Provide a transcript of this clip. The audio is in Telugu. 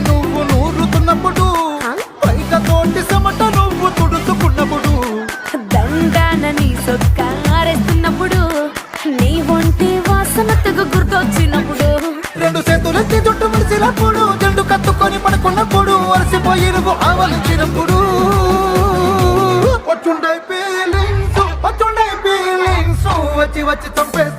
నువ్వు నూరుతున్నప్పుడు బయట తోటి సమట నువ్వు తుడుచుకున్నప్పుడు దండాన నీ సొక్కారేస్తున్నప్పుడు నీ ఒంటి వాసనతకు గుర్తొచ్చినప్పుడు రెండు చేతులెత్తి జుట్టు ముడిసినప్పుడు జండు కత్తుకొని పడుకున్నప్పుడు అలసిపోయి నువ్వు ఆవలించినప్పుడు వచ్చుండే ఫీలింగ్స్ వచ్చి వచ్చి చంపేస్తా